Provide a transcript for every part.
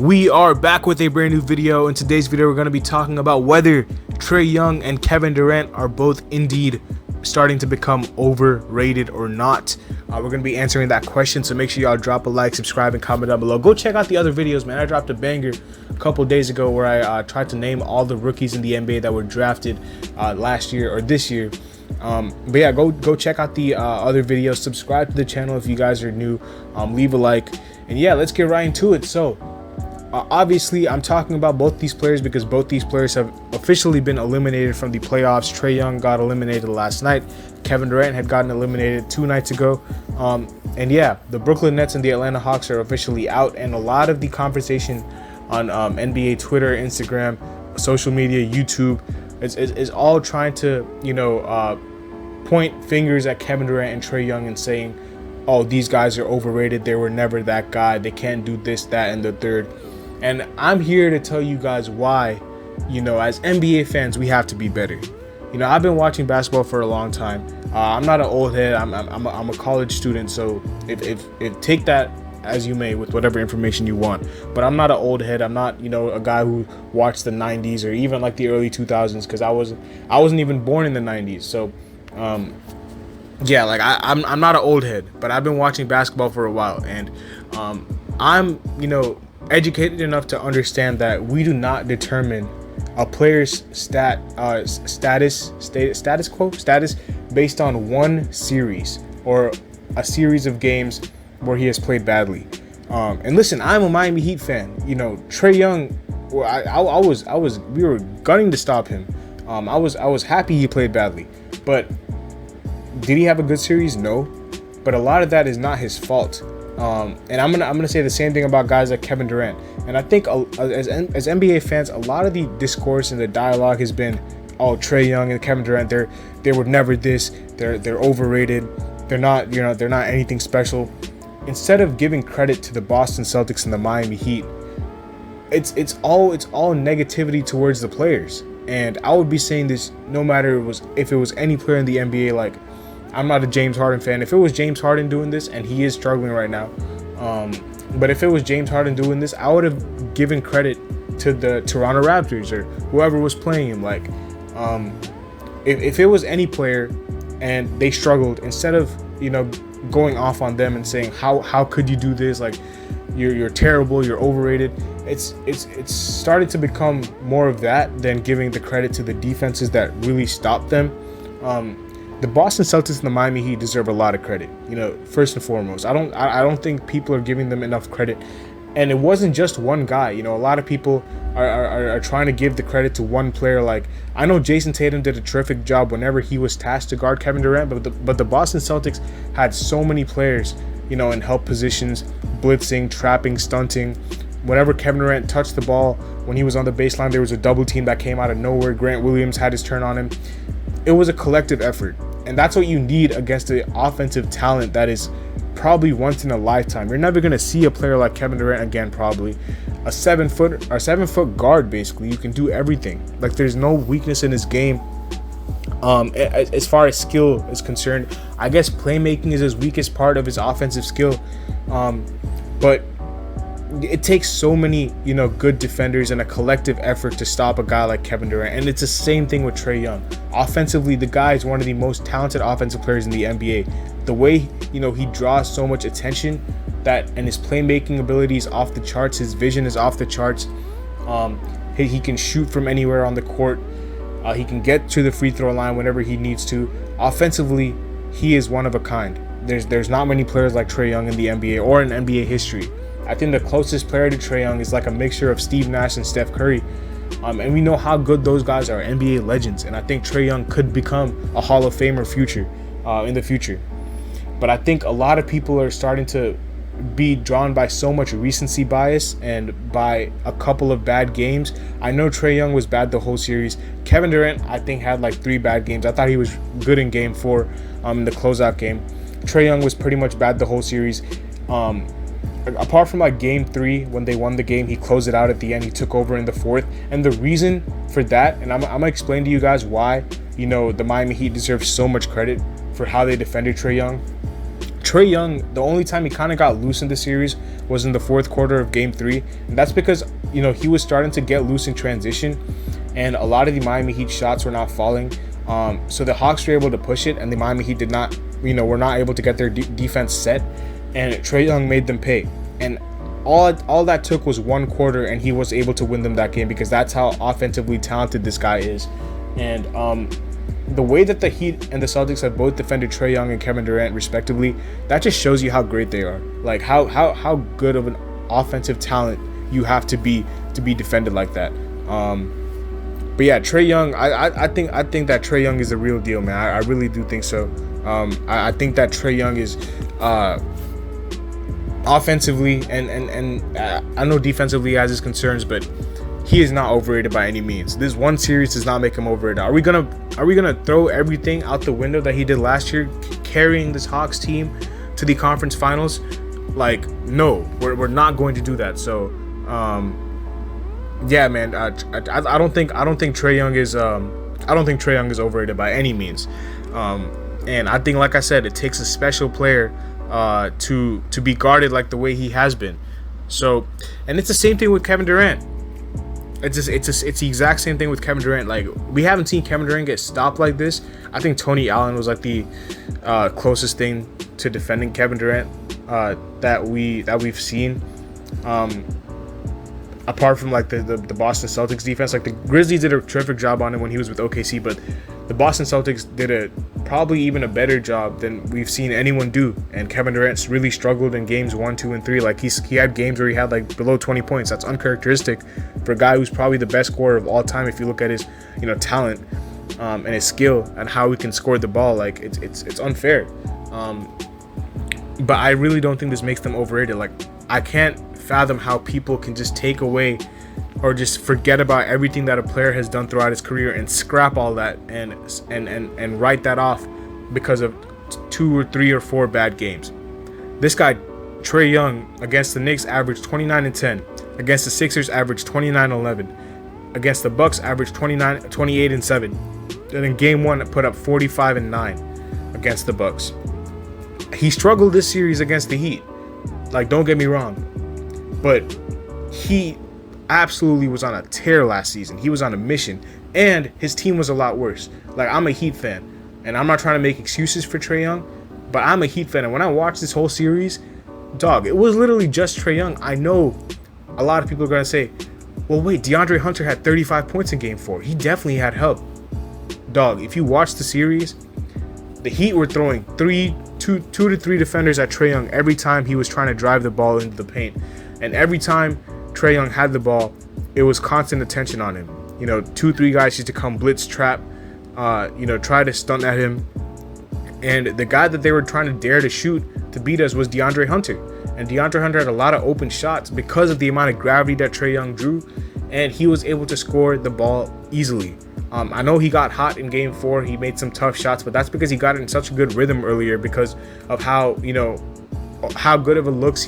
We are back with a brand new video. In today's video, we're going to be talking about whether Trae Young and Kevin Durant are both indeed starting to become overrated or not. We're going to be answering that question, so make sure y'all drop a like, subscribe, and comment down below. Go check out the other videos, man. I dropped a banger a couple days ago where I tried to name all the rookies in the NBA that were drafted last year or this year. But yeah, go check out the other videos. Subscribe to the channel if you guys are new. Leave a like, and yeah, let's get right into it. So obviously, I'm talking about both these players because both these players have officially been eliminated from the playoffs. Trae Young got eliminated last night. Kevin Durant had gotten eliminated 2 nights ago. And yeah, the Brooklyn Nets and the Atlanta Hawks are officially out. And a lot of the conversation on NBA Twitter, Instagram, social media, YouTube is all trying to, point fingers at Kevin Durant and Trae Young and saying, oh, these guys are overrated. They were never that guy. They can't do this, that, and the third. And I'm here to tell you guys why, as NBA fans, we have to be better. I've been watching basketball for a long time. I'm not an old head. I'm a college student. So if take that as you may with whatever information you want. But I'm not an old head. I'm not, a guy who watched the 90s or even like the early 2000s, because I wasn't even born in the 90s. So yeah, like I'm not an old head, but I've been watching basketball for a while, and I'm educated enough to understand that we do not determine a player's status based on one series or a series of games where he has played badly. And listen, I'm a Miami Heat fan. Trae Young, we were gunning to stop him. I was happy he played badly, but did he have a good series? No, but a lot of that is not his fault. And I'm gonna say the same thing about guys like Kevin Durant. And I think as NBA fans, a lot of the discourse and the dialogue has been, oh, Trae Young and Kevin Durant, they were never this. They're overrated. They're not anything special. Instead of giving credit to the Boston Celtics and the Miami Heat, it's all negativity towards the players. And I would be saying this no matter if it was any player in the NBA. Like, I'm not a James Harden fan. If it was James Harden doing this, and he is struggling right now, but if it was James Harden doing this, I would have given credit to the Toronto Raptors or whoever was playing him. Like, if it was any player and they struggled, instead of going off on them and saying how could you do this, like you're terrible, you're overrated, it's started to become more of that than giving the credit to the defenses that really stopped them. The Boston Celtics and the Miami Heat deserve a lot of credit, first and foremost. I don't think people are giving them enough credit. And it wasn't just one guy. A lot of people are trying to give the credit to one player. Like, I know Jason Tatum did a terrific job whenever he was tasked to guard Kevin Durant, but the Boston Celtics had so many players, in help positions, blitzing, trapping, stunting. Whenever Kevin Durant touched the ball, when he was on the baseline, there was a double team that came out of nowhere. Grant Williams had his turn on him. It was a collective effort. And that's what you need against the offensive talent that is probably once in a lifetime. You're never going to see a player like Kevin Durant again, probably. A 7-foot guard, basically. You can do everything. Like, there's no weakness in his game. As far as skill is concerned, I guess playmaking is his weakest part of his offensive skill. But it takes so many, good defenders and a collective effort to stop a guy like Kevin Durant. And it's the same thing with Trae Young. Offensively, the guy is one of the most talented offensive players in the NBA. The way, he draws so much attention, and his playmaking ability is off the charts. His vision is off the charts. He can shoot from anywhere on the court. He can get to the free throw line whenever he needs to. Offensively, he is one of a kind. There's not many players like Trae Young in the NBA or in NBA history. I think the closest player to Trae Young is like a mixture of Steve Nash and Steph Curry. And we know how good those guys are, NBA legends. And I think Trae Young could become a Hall of Famer in the future. But I think a lot of people are starting to be drawn by so much recency bias and by a couple of bad games. I know Trae Young was bad the whole series. Kevin Durant, I think, had like 3 bad games. I thought he was good in game 4 in the closeout game. Trae Young was pretty much bad the whole series. Apart from like game 3 when they won the game, he closed it out at the end. He took over in the 4th, and the reason for that, and I'm gonna explain to you guys why the Miami Heat deserves so much credit for how they defended Trae Young. Trae Young, the only time he kind of got loose in the series was in the fourth quarter of Game 3, and that's because he was starting to get loose in transition, and a lot of the Miami Heat shots were not falling. So the Hawks were able to push it, and the Miami Heat did not, were not able to get their defense set, and Trae Young made them pay. And all that took was one quarter, and he was able to win them that game because that's how offensively talented this guy is. And the way that the Heat and the Celtics have both defended Trae Young and Kevin Durant respectively, that just shows you how great they are. Like how good of an offensive talent you have to be defended like that. But yeah, Trae Young, I think that Trae Young is the real deal, man. I really do think so. I think that Trae Young is offensively and I know defensively he has his concerns, but he is not overrated by any means. This one series does not make him overrated. Are we gonna throw everything out the window that he did last year, carrying this Hawks team to the conference finals? Like, no, we're not going to do that. So, yeah, man. I don't think Trae Young is overrated by any means. And I think, like I said, it takes a special player to be guarded like the way he has been. So, and it's the same thing with Kevin Durant. It's the exact same thing with Kevin Durant. Like, we haven't seen Kevin Durant get stopped like this. I think Tony Allen was like the closest thing to defending Kevin Durant that we've seen. Apart from like the Boston Celtics defense, like the Grizzlies did a terrific job on him when he was with OKC, but the Boston Celtics did probably even a better job than we've seen anyone do. And Kevin Durant really struggled in games 1, 2, and 3. Like he had games where he had like below 20 points. That's uncharacteristic for a guy who's probably the best scorer of all time if you look at his talent and his skill and how he can score the ball. Like it's unfair. But I really don't think this makes them overrated. Like, I can't fathom how people can just take away or just forget about everything that a player has done throughout his career and scrap all that and write that off because of 2 or 3 or 4 bad games. This guy, Trae Young, against the Knicks averaged 29-10, against the Sixers averaged 29-11, against the Bucks averaged 28-7, and in game 1 put up 45-9 against the Bucks. He struggled this series against the Heat. Like, don't get me wrong, but he absolutely was on a tear last season. He was on a mission, and his team was a lot worse. Like, I'm a Heat fan, and I'm not trying to make excuses for Trae Young, but I'm a Heat fan, and when I watched this whole series, dog, it was literally just Trae Young. I know a lot of people are going to say, well, wait, DeAndre Hunter had 35 points in Game 4. He definitely had help. Dog, if you watch the series, the Heat were throwing 2 to 3 defenders at Trae Young every time he was trying to drive the ball into the paint. And every time Trae Young had the ball, it was constant attention on him. 2-3 guys used to come blitz, trap, try to stunt at him. And the guy that they were trying to dare to shoot to beat us was DeAndre Hunter. And DeAndre Hunter had a lot of open shots because of the amount of gravity that Trae Young drew. And he was able to score the ball easily. I know he got hot in Game 4. He made some tough shots, but that's because he got in such a good rhythm earlier because of how good of the looks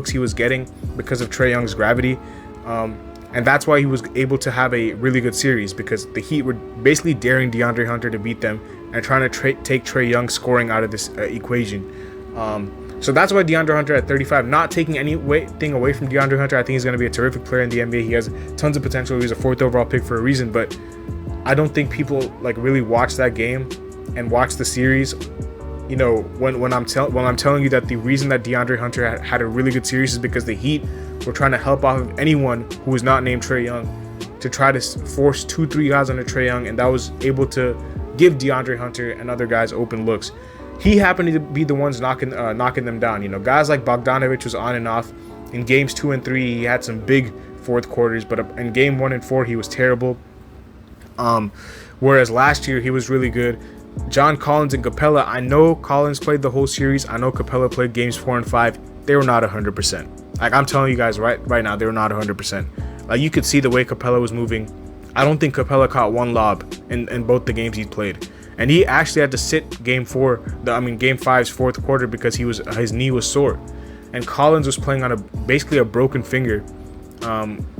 he was getting because of Trae Young's gravity. And that's why he was able to have a really good series, because the Heat were basically daring DeAndre Hunter to beat them and trying to take Trae Young scoring out of this equation. So that's why DeAndre Hunter at 35, not taking anything away from DeAndre Hunter, I think he's going to be a terrific player in the NBA. He has tons of potential. He's a 4th overall pick for a reason, but I don't think people like really watch that game and watch the series. When I'm telling you that the reason that DeAndre Hunter had a really good series is because the Heat were trying to help off of anyone who was not named Trae Young to try to force 2-3 guys onto Trae Young, and that was able to give DeAndre Hunter and other guys open looks. He happened to be the ones knocking them down. Guys like Bogdanović was on and off. In games 2 and 3, he had some big fourth quarters, but in game 1 and 4, he was terrible. Whereas last year, he was really good. John Collins and Capella, I know Collins played the whole series. I know Capella played games 4 and 5. They were not 100%. Like, I'm telling you guys right now, they were not 100%. Like, you could see the way Capella was moving. I don't think Capella caught one lob in both the games he played. And he actually had to sit game 5's fourth quarter because his knee was sore. And Collins was playing on basically a broken finger.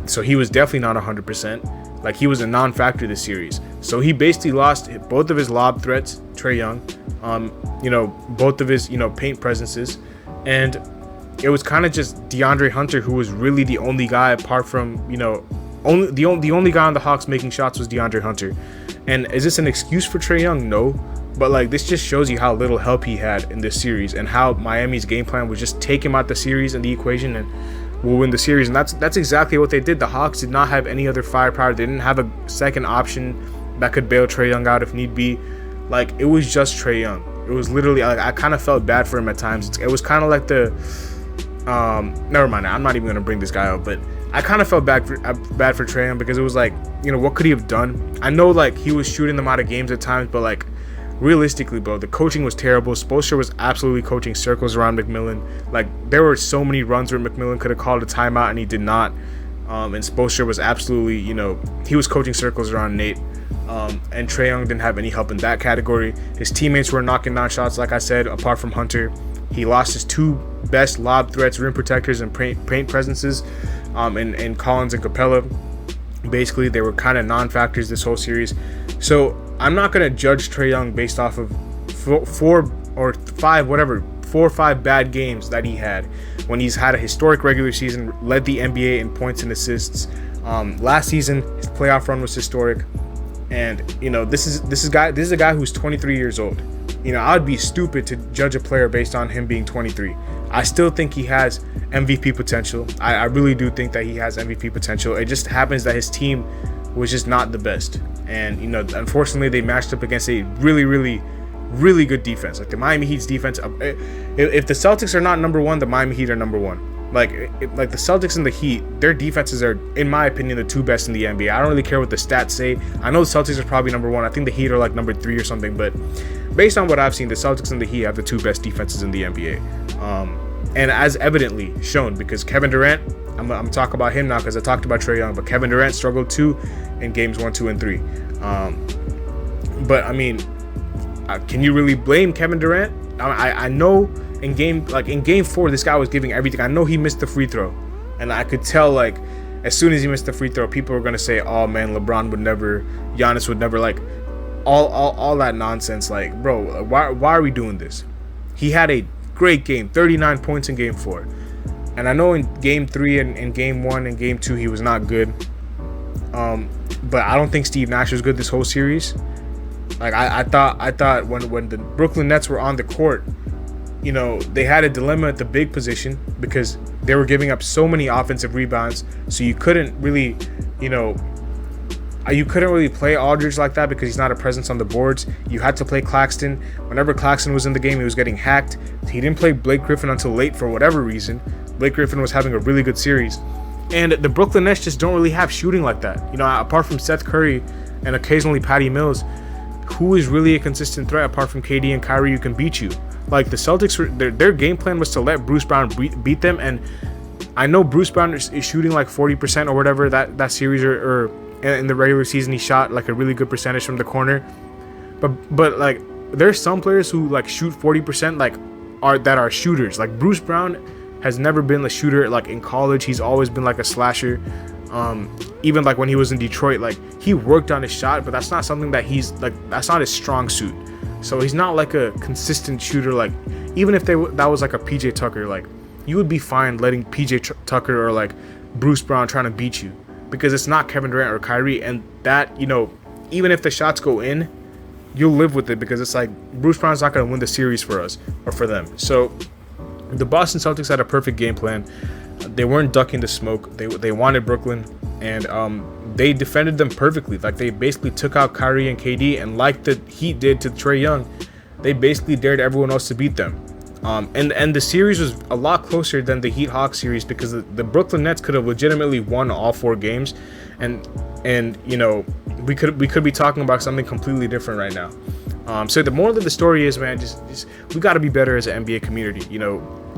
So he was definitely not 100%. Like, he was a non-factor this series. So he basically lost both of his lob threats Trae Young. Both of his paint presences, and it was kind of just DeAndre Hunter who was really the only guy apart from the only guy on the Hawks making shots was DeAndre Hunter. And is this an excuse for Trae Young? No. But like, this just shows you how little help he had in this series, and how Miami's game plan was just take him out the series and the equation, and we'll win the series. And that's exactly what they did. The Hawks did not have any other firepower. They didn't have a second option that could bail Trae Young out if need be. Like, it was just Trae Young. It was literally, like, I kind of felt bad for him at times. It was kind of like the never mind, I'm not even gonna bring this guy up, but I kind of felt bad for Trae Young, because it was like, what could he have done? I know, like, he was shooting them out of games at times, but like, realistically, bro, the coaching was terrible. Spoelstra was absolutely coaching circles around McMillan. Like, there were so many runs where McMillan could have called a timeout and he did not. And Spoelstra was absolutely, he was coaching circles around Nate. And Trae Young didn't have any help in that category. His teammates were knocking down shots, like I said, apart from Hunter. He lost his two best lob threats, rim protectors, and paint presences, in Collins and Capella. Basically, they were kind of non-factors this whole series. So I'm not going to judge Trae Young based off of four or five bad games that he had, when he's had a historic regular season, led the NBA in points and assists. Last season, his playoff run was historic. And this is a guy who's 23 years old. I would be stupid to judge a player based on him being 23. I still think he has MVP potential. I really do think that he has MVP potential. It just happens that his team was just not the best. And, unfortunately, they matched up against a really, really, really good defense. Like, the Miami Heat's defense, if the Celtics are not number one, the Miami Heat are number one. Like the Celtics and the Heat, their defenses are, in my opinion, the two best in the NBA. I don't really care what the stats say. I know the Celtics are probably number one. I think the Heat are like number 3 or something. But based on what I've seen, the Celtics and the Heat have the two best defenses in the NBA. And as evidently shown, because Kevin Durant, I'm talking about him now because I talked about Trae Young, but Kevin Durant struggled too in games 1, 2, and 3. But I mean, can you really blame Kevin Durant? I know in game 4, this guy was giving everything. I know he missed the free throw, and I could tell, like, as soon as he missed the free throw, people were gonna say, "Oh man, LeBron would never, Giannis would never," like all that nonsense. Like, bro, why are we doing this? He had a great game, 39 points in game 4, and I know in game 3 and in game 1 and game 2 he was not good. But I don't think Steve Nash was good this whole series. Like, I thought when the Brooklyn Nets were on the court, they had a dilemma at the big position because they were giving up so many offensive rebounds. So you couldn't really, play Aldridge like that because he's not a presence on the boards. You had to play Claxton. Whenever Claxton was in the game, he was getting hacked. He didn't play Blake Griffin until late for whatever reason. Blake Griffin was having a really good series. And the Brooklyn Nets just don't really have shooting like that. Apart from Seth Curry and occasionally Patty Mills, who is really a consistent threat apart from KD and Kyrie who can beat you? Like, the Celtics, their game plan was to let Bruce Brown beat them, and I know Bruce Brown is shooting like 40% or whatever that series, or in the regular season he shot like a really good percentage from the corner. But like, there's some players who like shoot 40% like are shooters. Like, Bruce Brown has never been a shooter. Like, in college, he's always been like a slasher. Even like when he was in Detroit, like, he worked on his shot, but that's not something that that's not his strong suit. So he's not like a consistent shooter. Like, even if that was like a PJ Tucker, like, you would be fine letting PJ Tucker or like Bruce Brown trying to beat you, because it's not Kevin Durant or Kyrie. And that, even if the shots go in, you'll live with it, because it's like Bruce Brown's not going to win the series for us or for them. So the Boston Celtics had a perfect game plan. They weren't ducking the smoke. They wanted Brooklyn, and they defended them perfectly. Like, they basically took out Kyrie and KD, and like the Heat did to Trae Young, they basically dared everyone else to beat them. And the series was a lot closer than the Heat-Hawks series, because the Brooklyn Nets could have legitimately won all 4 games, and we could be talking about something completely different right now. So the moral of the story is, man, just we got to be better as an NBA community.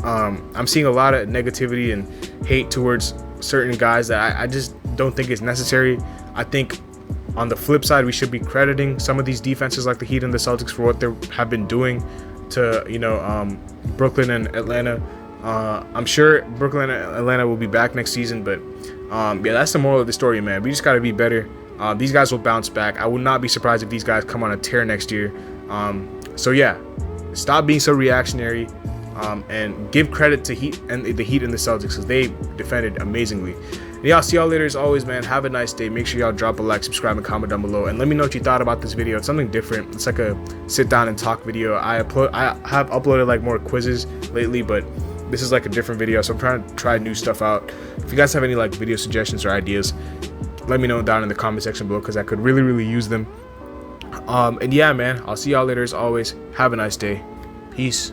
I'm seeing a lot of negativity and hate towards certain guys that I just don't think is necessary. I think on the flip side, we should be crediting some of these defenses like the Heat and the Celtics for what they have been doing to Brooklyn and Atlanta. I'm sure Brooklyn and Atlanta will be back next season, but yeah, that's the moral of the story, man. We just got to be better. These guys will bounce back. I would not be surprised if these guys come on a tear next year. So yeah, stop being so reactionary, and give credit to Heat and the Heat and the Celtics, because they defended amazingly. And yeah, I'll see y'all later. As always, man, have a nice day. Make sure y'all drop a like, subscribe, and comment down below, and let me know what you thought about this video. It's something different. It's like a sit down and talk video. I have uploaded like more quizzes lately, but this is like a different video, so I'm trying to try new stuff out. If you guys have any like video suggestions or ideas, let me know down in the comment section below, because I could really use them. And yeah, man, I'll see y'all later. As always, have a nice day. Peace.